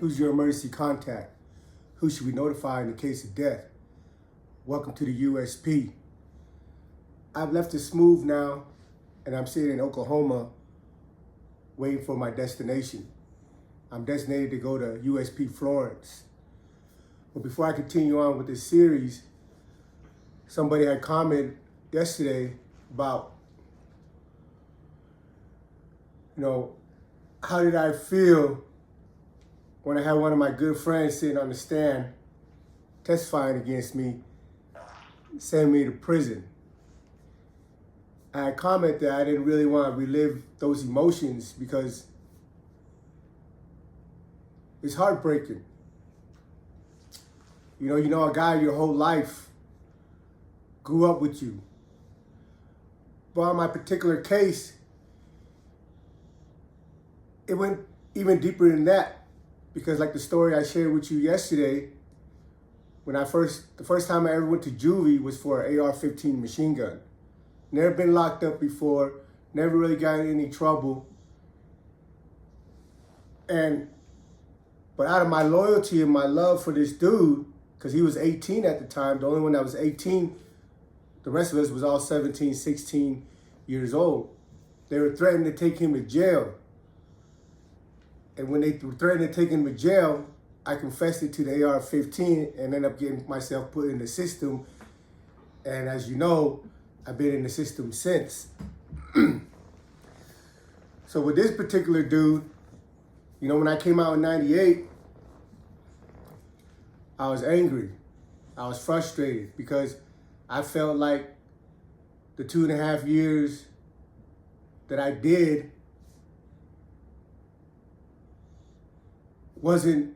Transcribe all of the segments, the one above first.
Who's your emergency contact? Who should we notify in the case of death? Welcome to the USP. I've left it smooth now, and I'm sitting in Oklahoma waiting for my destination. I'm designated to go to USP Florence. But before I continue on with this series, somebody had commented yesterday about, how did I feel when I had one of my good friends sitting on the stand testifying against me, sending me to prison. I commented that I didn't really want to relive those emotions because it's heartbreaking. You know a guy your whole life, grew up with you. But on my particular case, it went even deeper than that. Because like the story I shared with you yesterday, the first time I ever went to juvie was for an AR-15 machine gun. Never been locked up before, never really got in any trouble. But out of my loyalty and my love for this dude, because he was 18 at the time, the only one that was 18, the rest of us was all 17, 16 years old. They were threatening to take him to jail. And when they were threatening to take him to jail, I confessed it to the AR-15 and ended up getting myself put in the system. And as you know, I've been in the system since. So with this particular dude, when I came out in 98, I was angry. I was frustrated because I felt like the 2.5 years that I did wasn't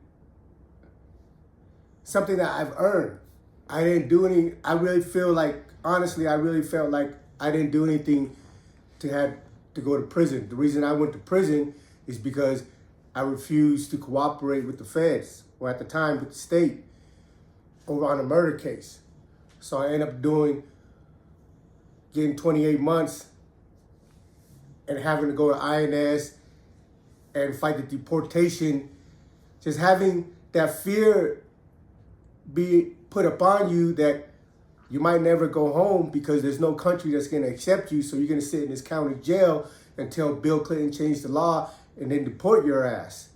something that I've earned. I didn't do any, I really felt like I didn't do anything to go to prison. The reason I went to prison is because I refused to cooperate with the feds, or at the time with the state, over on a murder case. So I ended up getting 28 months and having to go to INS and fight the deportation. Just having that fear be put upon you that you might never go home because there's no country that's going to accept you. So you're going to sit in this county jail until Bill Clinton changed the law and then deport your ass.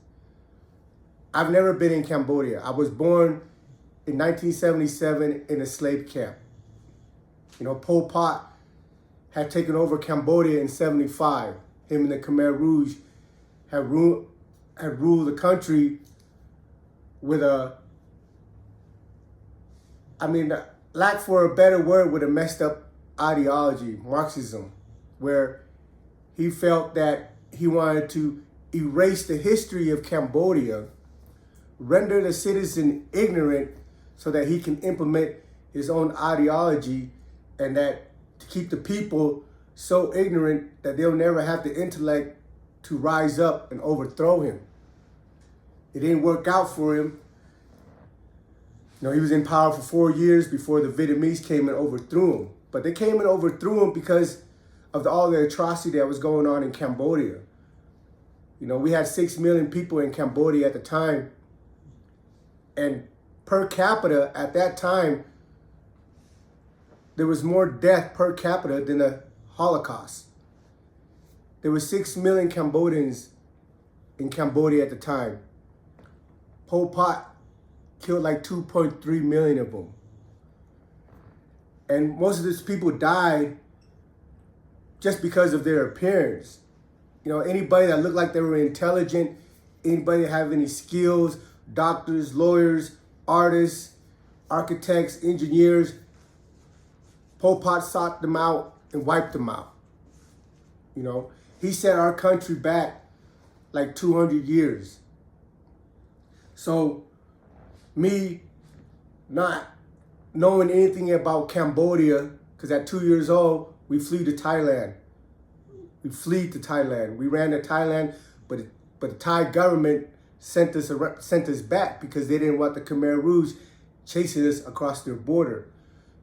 I've never been in Cambodia. I was born in 1977 in a slave camp. Pol Pot had taken over Cambodia in 75. Him and the Khmer Rouge had ruled the country with lack for a better word, with a messed up ideology, Marxism, where he felt that he wanted to erase the history of Cambodia, render the citizen ignorant so that he can implement his own ideology, and that to keep the people so ignorant that they'll never have the intellect to rise up and overthrow him. It didn't work out for him. He was in power for 4 years before the Vietnamese came and overthrew him. But they came and overthrew him because of all the atrocity that was going on in Cambodia. We had 6 million people in Cambodia at the time. And per capita at that time, there was more death per capita than the Holocaust. There were 6 million Cambodians in Cambodia at the time. Pol Pot killed like 2.3 million of them. And most of these people died just because of their appearance. Anybody that looked like they were intelligent, anybody that have any skills, doctors, lawyers, artists, architects, engineers, Pol Pot sought them out and wiped them out. He set our country back like 200 years. So me not knowing anything about Cambodia, because at 2 years old, we flew to Thailand. We ran to Thailand, but the Thai government sent us back because they didn't want the Khmer Rouge chasing us across their border.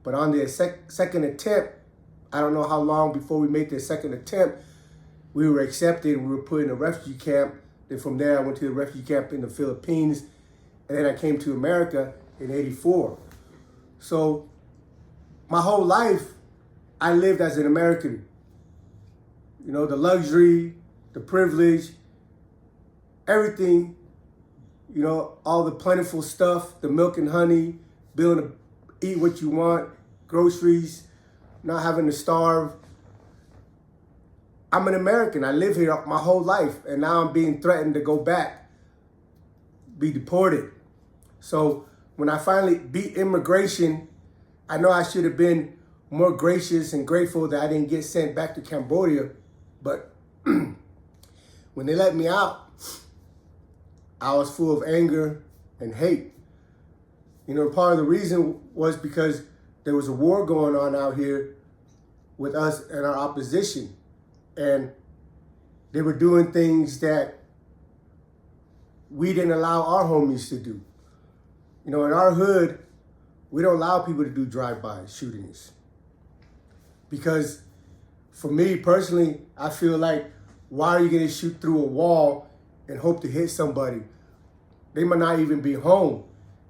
But on the second attempt, I don't know how long before we made the second attempt, we were accepted and we were put in a refugee camp Then from there, I went to the refugee camp in the Philippines. And then I came to America in '84. So my whole life, I lived as an American. You know, the luxury, the privilege, everything, you know, all the plentiful stuff, the milk and honey, being able to eat what you want, groceries, not having to starve. I'm an American. I live here my whole life, and now I'm being threatened to go back, be deported. So when I finally beat immigration, I know I should have been more gracious and grateful that I didn't get sent back to Cambodia. But when they let me out, I was full of anger and hate. You know, part of the reason was because there was a war going on out here with us and our opposition. And they were doing things that we didn't allow our homies to do. You know, in our hood, we don't allow people to do drive-by shootings. Because for me personally, I feel like, why are you going to shoot through a wall and hope to hit somebody? They might not even be home.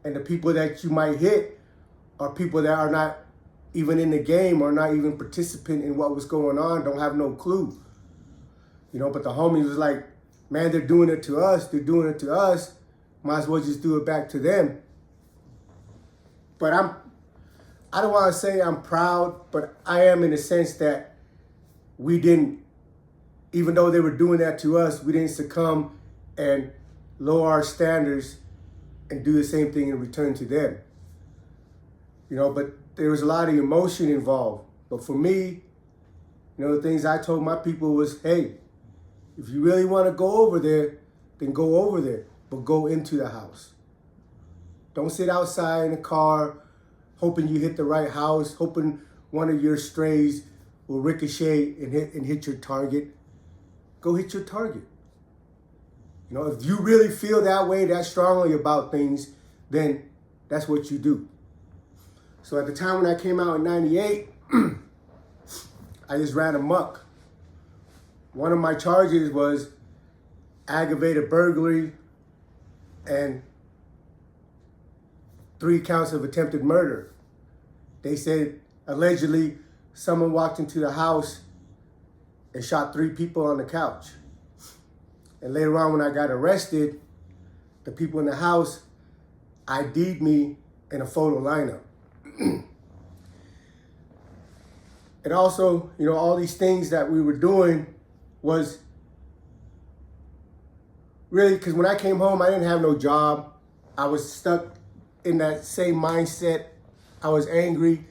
And the people that you might hit are people that are not even in the game or not even participant in what was going on, don't have no clue. You know, but the homies was like, man, they're doing it to us. They're doing it to us. Might as well just do it back to them. But I don't want to say I'm proud, but I am in the sense that we didn't, even though they were doing that to us, we didn't succumb and lower our standards and do the same thing in return to them. You know, but there was a lot of emotion involved. But for me, you know, the things I told my people was, hey, if you really want to go over there, then go over there, but go into the house. Don't sit outside in a car hoping you hit the right house, hoping one of your strays will ricochet and hit your target. Go hit your target. You know, if you really feel that way, that strongly about things, then that's what you do. So at the time when I came out in '98, I just ran amok. One of my charges was aggravated burglary and 3 counts of attempted murder. They said allegedly someone walked into the house and shot 3 people on the couch. And later on when I got arrested, the people in the house ID'd me in a photo lineup. And also, you know, all these things that we were doing was really, because when I came home, I didn't have no job. I was stuck in that same mindset. I was angry,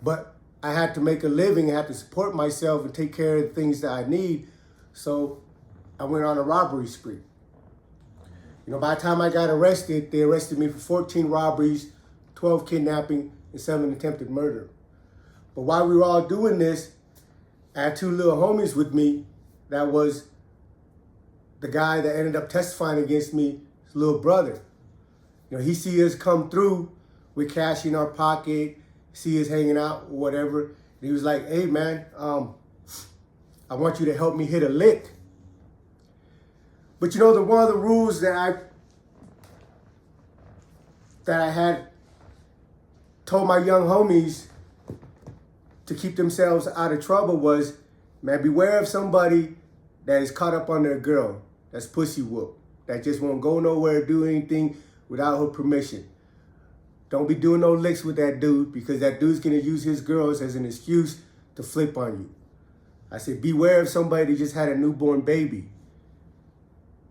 but I had to make a living. I had to support myself and take care of the things that I need. So I went on a robbery spree. You know, by the time I got arrested, they arrested me for 14 robberies, 12 kidnapping, and 7 attempted murder. But while we were all doing this, I had 2 little homies with me. That was the guy that ended up testifying against me, his little brother. You know, he see us come through with cash in our pocket, see us hanging out or whatever. And he was like, hey man, I want you to help me hit a lick. But you know, one of the rules that I had told my young homies to keep themselves out of trouble was, man, beware of somebody that is caught up on their girl, that's pussy whoop, that just won't go nowhere, do anything without her permission. Don't be doing no licks with that dude, because that dude's gonna use his girls as an excuse to flip on you. I said, beware of somebody that just had a newborn baby.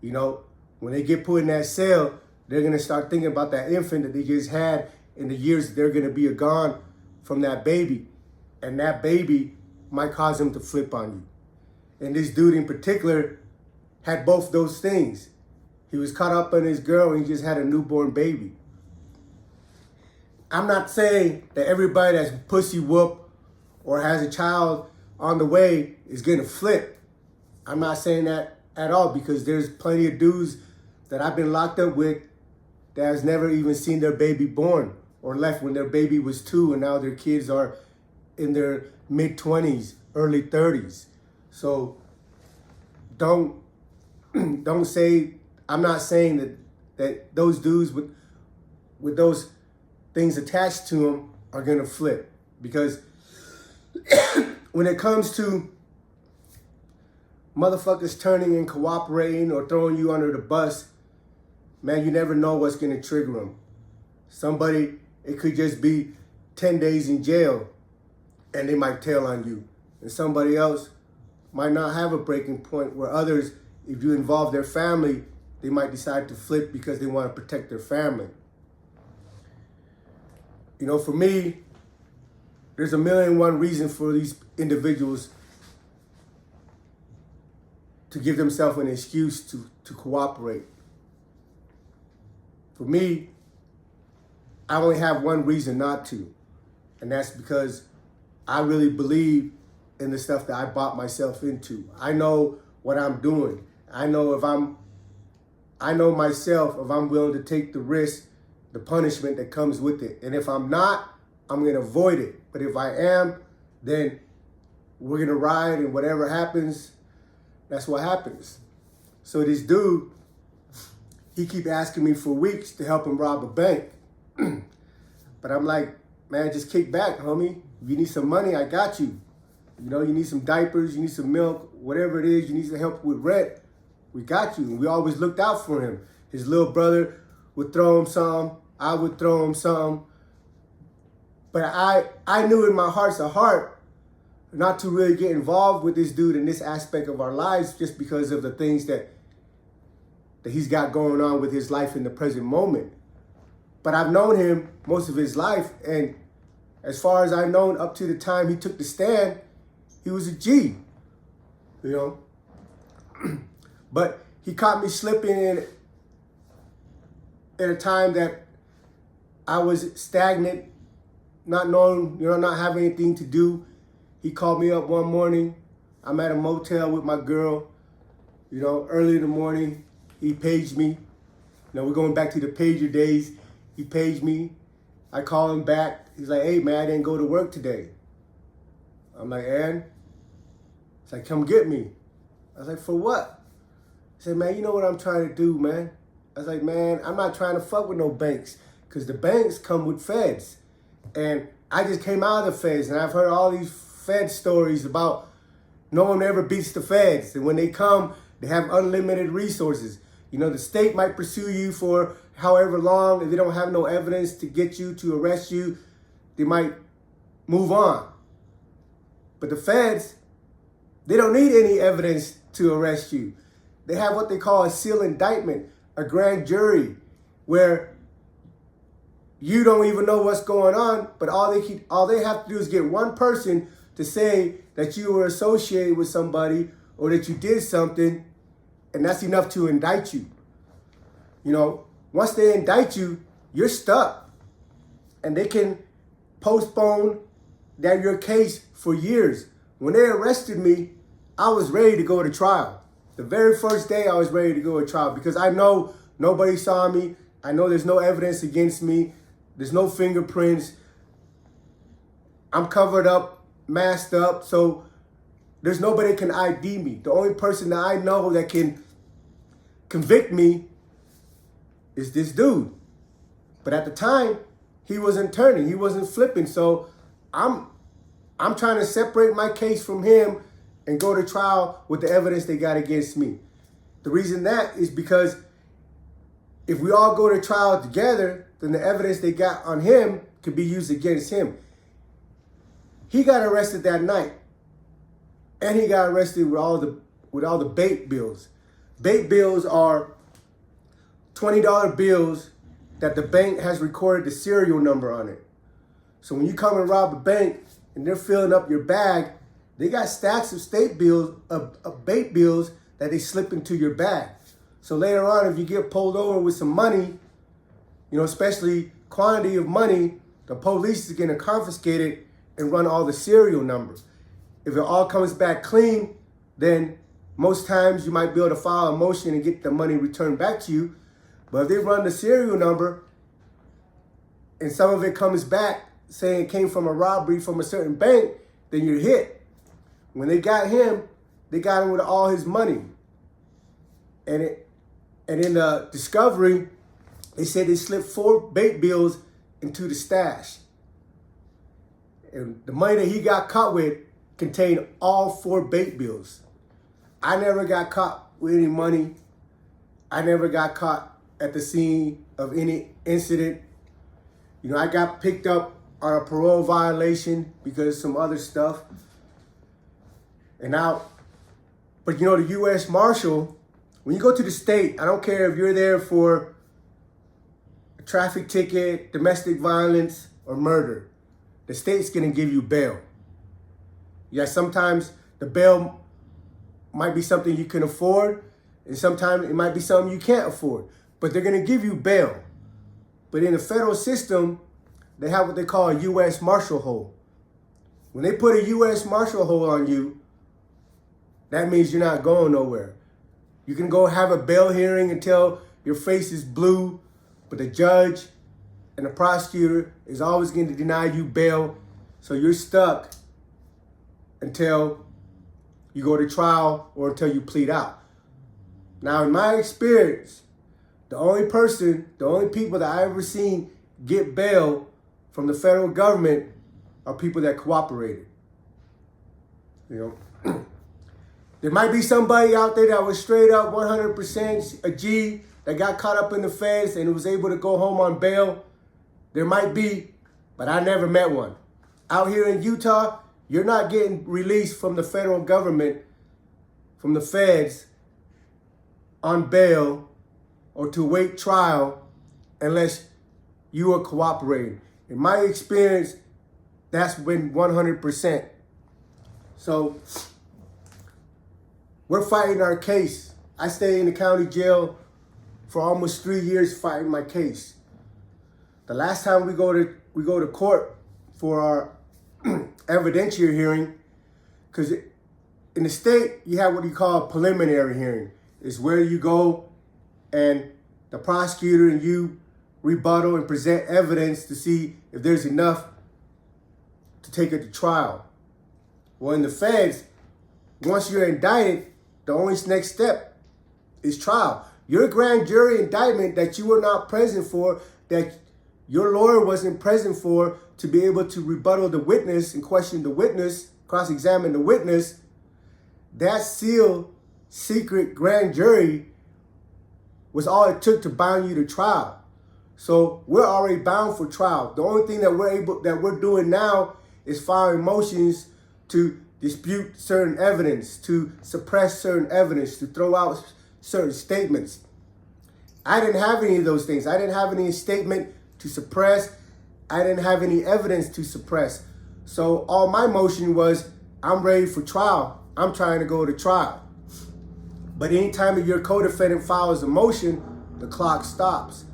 You know, when they get put in that cell, they're gonna start thinking about that infant that they just had in the years that they're gonna be gone from that baby. And that baby might cause them to flip on you. And this dude in particular had both those things. He was caught up on his girl and he just had a newborn baby. I'm not saying that everybody that's pussy whoop or has a child on the way is gonna flip. I'm not saying that at all, because there's plenty of dudes that I've been locked up with that has never even seen their baby born, or left when their baby was 2 and now their kids are in their mid-20s, early 30s. So don't don't say, I'm not saying that those dudes with those things attached to them are going to flip. Because when it comes to motherfuckers turning and cooperating or throwing you under the bus, man, you never know what's going to trigger them. Somebody, it could just be 10 days in jail and they might tell on you. And somebody else might not have a breaking point, where others, if you involve their family, they might decide to flip because they want to protect their family. You know, for me, there's a million and one reasons for these individuals to give themselves an excuse to cooperate. For me, I only have one reason not to, and that's because I really believe in the stuff that I bought myself into. I know what I'm doing. I know myself, if I'm willing to take the risk, the punishment that comes with it. And if I'm not, I'm going to avoid it. But if I am, then we're going to ride, and whatever happens, that's what happens. So this dude, he keep asking me for weeks to help him rob a bank. But I'm like, man, just kick back, homie. If you need some money, I got you. You know, you need some diapers, you need some milk, whatever it is, you need some help with rent, we got you. And we always looked out for him. His little brother would throw him some, I would throw him some. But I knew in my heart's a heart not to really get involved with this dude in this aspect of our lives, just because of the things that he's got going on with his life in the present moment. But I've known him most of his life, and as far as I've known, up to the time he took the stand, he was a G, you know. But he caught me slipping in at a time that I was stagnant, not knowing, you know, not having anything to do. He called me up one morning. I'm at a motel with my girl, you know, early in the morning. He paged me. You know, we're going back to the pager days. He paged me. I call him back. He's like, hey, man, I didn't go to work today. I'm like, and? He's like, come get me. I was like, for what? He said, man, you know what I'm trying to do, man? I was like, man, I'm not trying to fuck with no banks, because the banks come with feds. And I just came out of the feds, and I've heard all these Fed stories about no one ever beats the feds. And when they come, they have unlimited resources. You know, the state might pursue you for however long. If they don't have no evidence to get you, to arrest you, they might move on. But the feds, they don't need any evidence to arrest you. They have what they call a sealed indictment, a grand jury, where you don't even know what's going on, but all they have to do is get one person to say that you were associated with somebody or that you did something, and that's enough to indict you. You know, once they indict you, you're stuck. And they can postpone your case for years. When they arrested me, I was ready to go to trial. The very first day I was ready to go to trial, because I know nobody saw me. I know there's no evidence against me. There's no fingerprints. I'm covered up, masked up, so there's nobody that can ID me. The only person that I know that can convict me is this dude. But at the time, he wasn't turning, he wasn't flipping. So I'm trying to separate my case from him and go to trial with the evidence they got against me. The reason that is because if we all go to trial together, then the evidence they got on him could be used against him. He got arrested that night, and he got arrested with all the bait bills. Bait bills are $20 bills that the bank has recorded the serial number on it. So when you come and rob a bank and they're filling up your bag, they got stacks of state bills, of bait bills that they slip into your bag. So later on, if you get pulled over with some money, you know, especially quantity of money, the police is going to confiscate it and run all the serial numbers. If it all comes back clean, then most times you might be able to file a motion and get the money returned back to you. But if they run the serial number and some of it comes back saying it came from a robbery from a certain bank, then you're hit. When they got him with all his money. and in the discovery, they said they slipped 4 bait bills into the stash. And the money that he got caught with contained all 4 bait bills. I never got caught with any money. I never got caught at the scene of any incident. You know, I got picked up on a parole violation because of some other stuff. And now, but you know, the U.S. Marshal, when you go to the state, I don't care if you're there for a traffic ticket, domestic violence, or murder, the state's gonna give you bail. Yeah, sometimes the bail might be something you can afford, and sometimes it might be something you can't afford, but they're gonna give you bail. But in the federal system, they have what they call a U.S. Marshal hold. When they put a U.S. Marshal hold on you, that means you're not going nowhere. You can go have a bail hearing until your face is blue, but the judge and the prosecutor is always going to deny you bail, so you're stuck until you go to trial or until you plead out. Now, in my experience, the only people that I ever seen get bail from the federal government are people that cooperated. You know, there might be somebody out there that was straight up 100% a G that got caught up in the feds and was able to go home on bail. There might be, but I never met one. Out here in Utah, you're not getting released from the federal government, from the feds, on bail or to await trial unless you are cooperating. In my experience, that's been 100%. So we're fighting our case. I stayed in the county jail for almost 3 years fighting my case. The last time we go to court for our evidentiary hearing, because in the state you have what you call a preliminary hearing. It's where you go and the prosecutor and you rebuttal and present evidence to see if there's enough to take it to trial. Well, in the feds, once you're indicted, the only next step is trial. Your grand jury indictment that you were not present for, that your lawyer wasn't present for, to be able to rebuttal the witness and question the witness, cross-examine the witness, that sealed secret grand jury was all it took to bind you to trial. So we're already bound for trial. The only thing that we're doing now is filing motions to dispute certain evidence, to suppress certain evidence, to throw out certain statements. I didn't have any of those things. I didn't have any statement to suppress. I didn't have any evidence to suppress. So all my motion was, I'm ready for trial. I'm trying to go to trial. But anytime your co-defendant files a motion, the clock stops.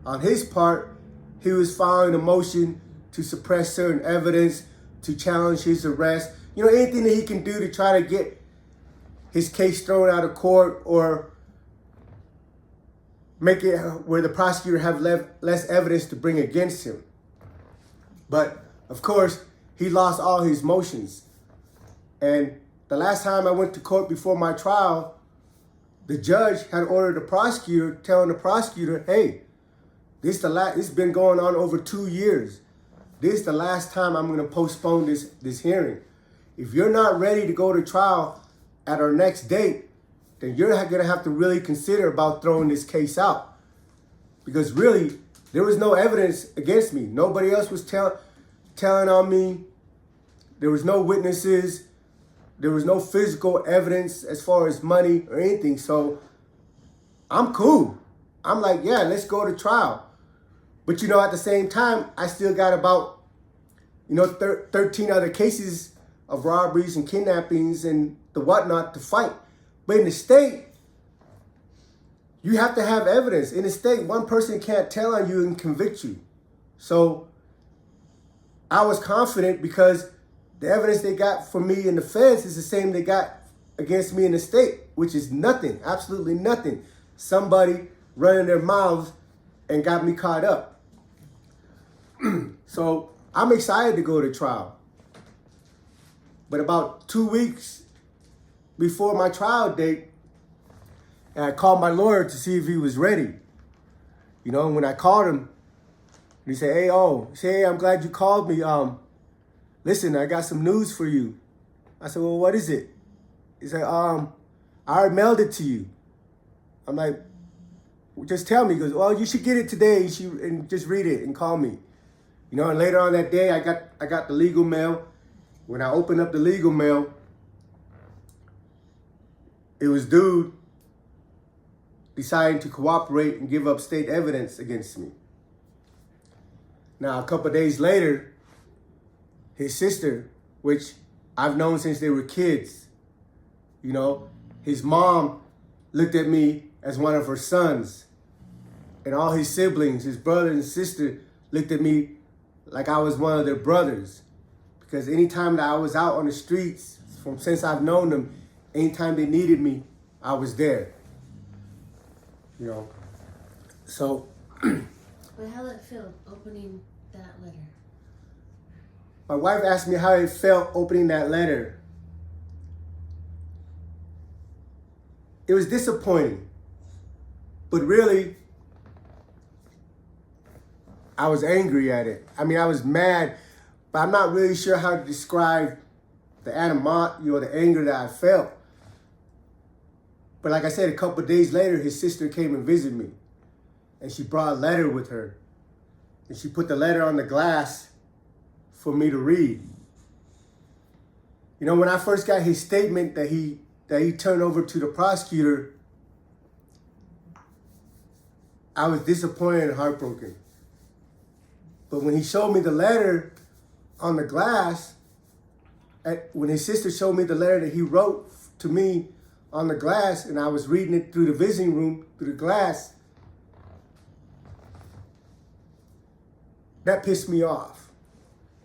On his part, he was filing a motion to suppress certain evidence, to challenge his arrest. You know, anything that he can do to try to get his case thrown out of court or make it where the prosecutor have less evidence to bring against him. But of course, he lost all his motions. And the last time I went to court before my trial, the judge had ordered the prosecutor, telling the prosecutor, hey, this has been going on over 2 years. This is the last time I'm going to postpone this hearing. If you're not ready to go to trial at our next date, then you're going to have to really consider about throwing this case out. Because really, there was no evidence against me. Nobody else was telling on me. There was no witnesses. There was no physical evidence as far as money or anything. So I'm cool. I'm like, yeah, let's go to trial. But, you know, at the same time, I still got about, 13 other cases of robberies and kidnappings and the whatnot to fight. But in the state, you have to have evidence. In the state, one person can't tell on you and convict you. So I was confident because the evidence they got for me in the feds is the same they got against me in the state, which is nothing, absolutely nothing. Somebody running their mouths and got me caught up. So I'm excited to go to trial. But about 2 weeks before my trial date, And I called my lawyer to see if he was ready. You know, and when I called him, he said, hey, I'm glad you called me. Listen, I got some news for you. I said, well, what is it? He said, I already mailed it to you. I'm like, well, just tell me. He goes, well, you should get it today and just read it and call me. You know, and later on that day, I got the legal mail. When I opened up the legal mail, it was dude deciding to cooperate and give up state evidence against me. Now, a couple of days later, his sister, which I've known since they were kids, you know, his mom looked at me as one of her sons. And all his siblings, his brother and sister, looked at me like I was one of their brothers. Because anytime that I was out on the streets, since I've known them, anytime they needed me, I was there. You know, so. But how did it feel opening that letter? My wife asked me how it felt opening that letter. It was disappointing, but really, I was angry at it. I mean, I was mad, but I'm not really sure how to describe the animosity or the anger that I felt. But like I said, a couple of days later, his sister came and visited me, and she brought a letter with her, and she put the letter on the glass for me to read. You know, when I first got his statement that he turned over to the prosecutor, I was disappointed and heartbroken. But when he showed me the letter on the glass, when his sister showed me the letter that he wrote to me on the glass, and I was reading it through the visiting room, through the glass, that pissed me off.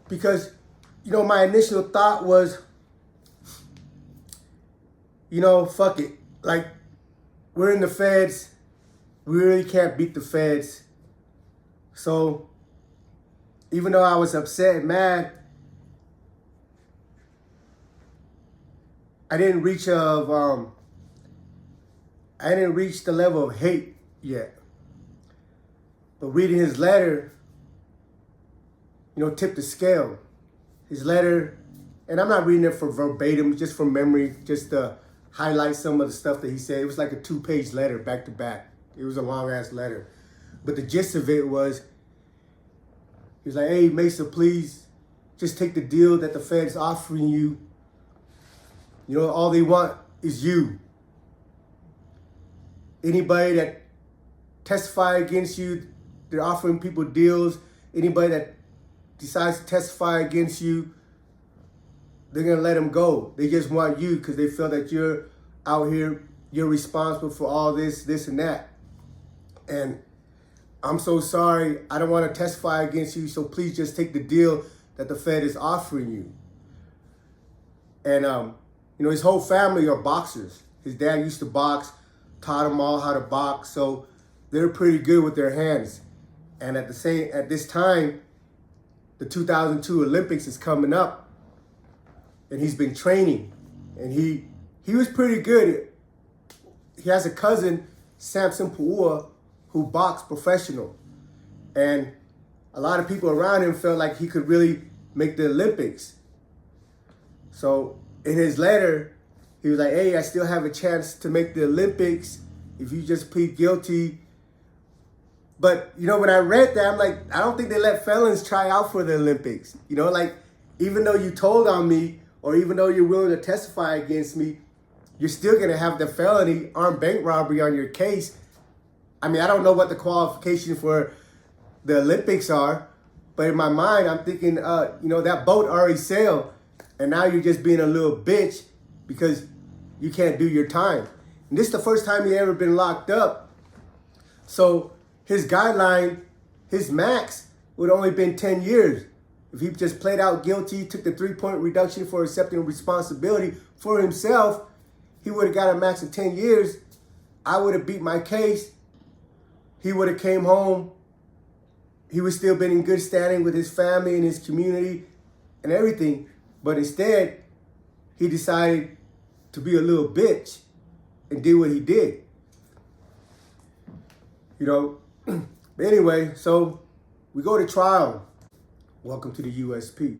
Because, you know, my initial thought was, you know, fuck it. Like, we're in the feds. We really can't beat the feds. So, even though I was upset and mad, I didn't reach the level of hate yet. But reading his letter, you know, tipped the scale. His letter, and I'm not reading it for verbatim, just from memory, just to highlight some of the stuff that he said. It was like a 2-page letter back to back. It was a long ass letter. But the gist of it was, he was like, hey, Mesa, please just take the deal that the Fed's offering you. You know, all they want is you. Anybody that testify against you, they're offering people deals. Anybody that decides to testify against you, they're going to let them go. They just want you because they feel that you're out here, you're responsible for all this, and that. And I'm so sorry. I don't want to testify against you, so please just take the deal that the Fed is offering you. And, you know, his whole family are boxers. His dad used to box, taught them all how to box, so they're pretty good with their hands. And at this time, the 2002 Olympics is coming up, and he's been training, and he was pretty good. He has a cousin, Samson Puua, who boxed professional, and a lot of people around him felt like he could really make the Olympics. So in his letter, he was like, hey, I still have a chance to make the Olympics if you just plead guilty. But, you know, when I read that, I'm like, I don't think they let felons try out for the Olympics. You know, like, even though you told on me, or even though you're willing to testify against me, you're still going to have the felony armed bank robbery on your case. I mean, I don't know what the qualifications for the Olympics are, but in my mind, I'm thinking, you know, that boat already sailed, and now you're just being a little bitch because you can't do your time. And this is the first time he ever been locked up. So his guideline, his max would only been 10 years. If he just played out guilty, took the 3-point reduction for accepting responsibility for himself, he would have got a max of 10 years. I would have beat my case. He would have came home. He would still been in good standing with his family and his community and everything. But instead, he decided to be a little bitch and did what he did. you know. But anyway, so we go to trial. Welcome to the USP.